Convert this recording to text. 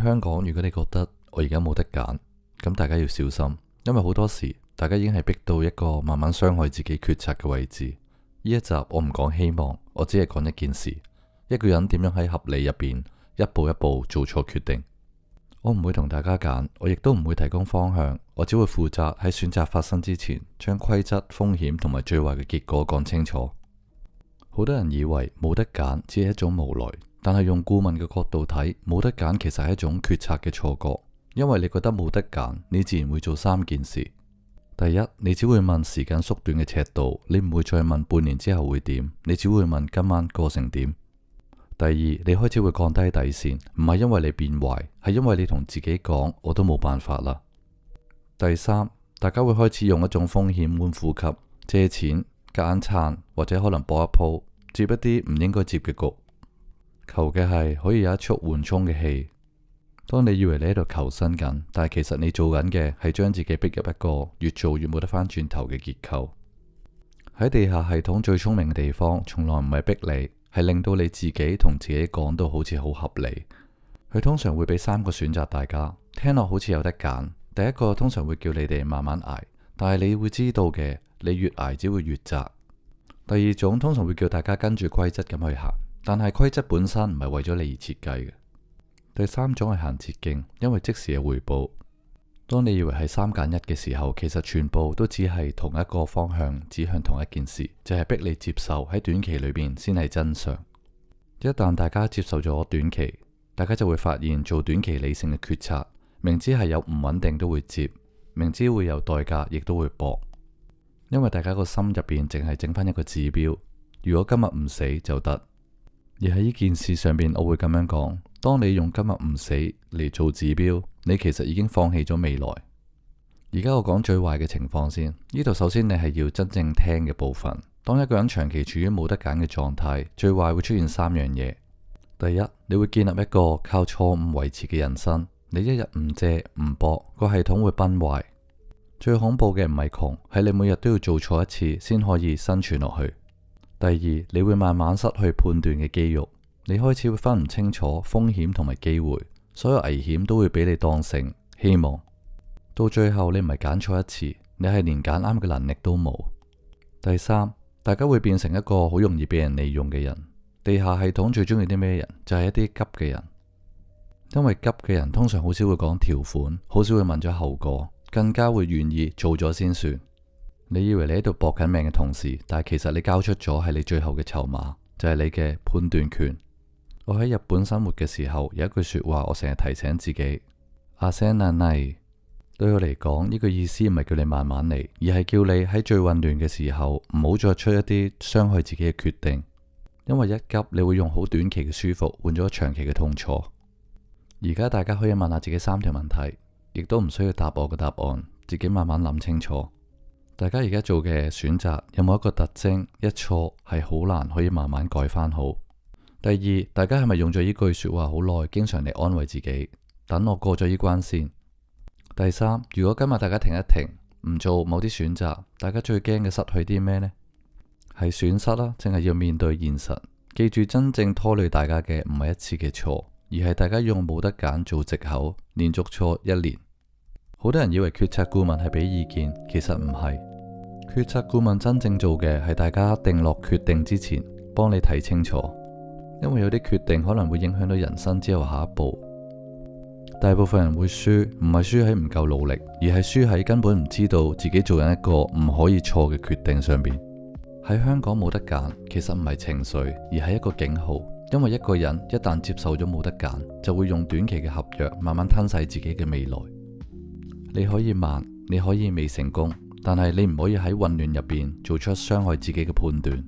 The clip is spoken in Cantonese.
香港，如果你覺得我而家冇得揀，咁大家要小心，因為好多時大家已經係逼到一個慢慢傷害自己決策嘅位置。呢一集我唔講希望，我只係講一件事：一個人點樣喺合理入邊一步一步做錯決定。我唔會同大家揀，我亦都唔會提供方向，我只會負責喺選擇發生之前，將規則、風險同埋最壞嘅結果講清楚。好多人以為冇得揀只係一種無奈，但係用顧問嘅角度睇，冇得揀其實係一種決策嘅錯覺，因為你覺得冇得揀，你自然會做三件事。第一，你只會問時間縮短嘅尺度，你唔會再問半年之後會點，你只會問今晚過成點。第二，你開始會降低底線，唔係因為你變壞，係因為你同自己講我都冇辦法啦。第三，大家會開始用一種風險換呼吸，借錢、夾硬撐，或者可能搏一鋪，接一啲唔應該接嘅局，求嘅係可以有一束緩衝嘅氣。當你以為你喺度求生緊，但係其實你做緊嘅係將自己逼入一個越做越冇得返轉頭嘅結構。喺地下系統最聰明嘅地方，從來唔係逼你，係令到你自己同自己講到好似好合理。佢通常會俾三個選擇大家，聽落好似有得揀。第一個通常會叫你哋慢慢捱，但係你會知道嘅，你越捱只會越窄。第二種通常會叫大家跟住規則咁去行，但係規則本身唔係為咗你而設計嘅。第三種係行捷徑，因為即時嘅回報。當你以為係3揀1嘅時候，其實全部都只係同一個方向，指向同一件事，就係逼你接受喺短期裏邊先係真相。一旦大家接受咗短期，大家就會發現做短期理性嘅決策，明知係有唔穩定都會接，明知會有代價亦都會搏，因為大家個心入邊淨係整翻一個指標，如果今日唔死就得。而喺呢件事上邊，我會咁樣講：當你用今日唔死嚟做指標，你其實已經放棄咗未來。而家我講最壞嘅情況先，呢度首先你係要真正聽嘅部分。當一個人長期處於冇得揀嘅狀態，最壞會出現3樣嘢。第一，你會建立一個靠錯誤維持嘅人生，你一日唔借唔搏，個系統會崩壞。最恐怖嘅唔係窮，係你每日都要做錯一次先可以生存落去。第二，你會慢慢失去判斷嘅肌肉，你開始會分唔清楚風險同埋機會，所有危險都會俾你當成希望。到最後你唔係揀錯一次，你係連揀啱嘅能力都冇。第三，大家會變成一個好容易俾人利用嘅人。地下系統最中意啲咩人？就係一啲急嘅人，因為急嘅人通常好少會講條款，好少會問咗後果，更加會願意做咗先算。你以為你喺度搏緊命嘅同時，但係其實你交出咗係你最後嘅籌碼，就係你嘅判斷權。我喺日本生活嘅時候，有一句說話我成日提醒自己：阿聲難嚟。對我嚟講，呢個意思唔係叫你慢慢嚟，而係叫你喺最混亂嘅時候唔好再出一啲傷害自己嘅決定，因為一急你會用好短期嘅舒服換咗長期嘅痛楚。而家大家可以問下自己3條問題，亦都唔需要答我嘅答案，自己慢慢諗清楚。大家而家做嘅選擇有冇一個特徵？一錯係好難可以慢慢改翻好。第二，大家係咪用咗呢句說話好耐，經常嚟安慰自己，等我過咗呢關先。第三，如果今日大家停一停，唔做某啲選擇，大家最驚嘅失去啲咩呢？係損失啦，淨係要面對現實。記住，真正拖累大家嘅唔係一次嘅錯，而係大家用冇得揀做藉口，連續錯1年。好多人以為決策顧問係俾意見，其實唔係。決策顧問真正做嘅係大家定落決定之前，幫你睇清楚。因為有啲決定可能會影響到人生之後下一步。大部分人會輸，唔係輸喺唔夠努力，而係輸喺根本唔知道自己做緊一個唔可以錯嘅決定上邊。喺香港冇得揀，其實唔係情緒，而係一個警號。因為一個人一旦接受咗冇得揀，就會用短期嘅合約慢慢吞噬自己嘅未來。你可以慢，你可以未成功，但係你唔可以喺混亂入邊做出傷害自己嘅判斷。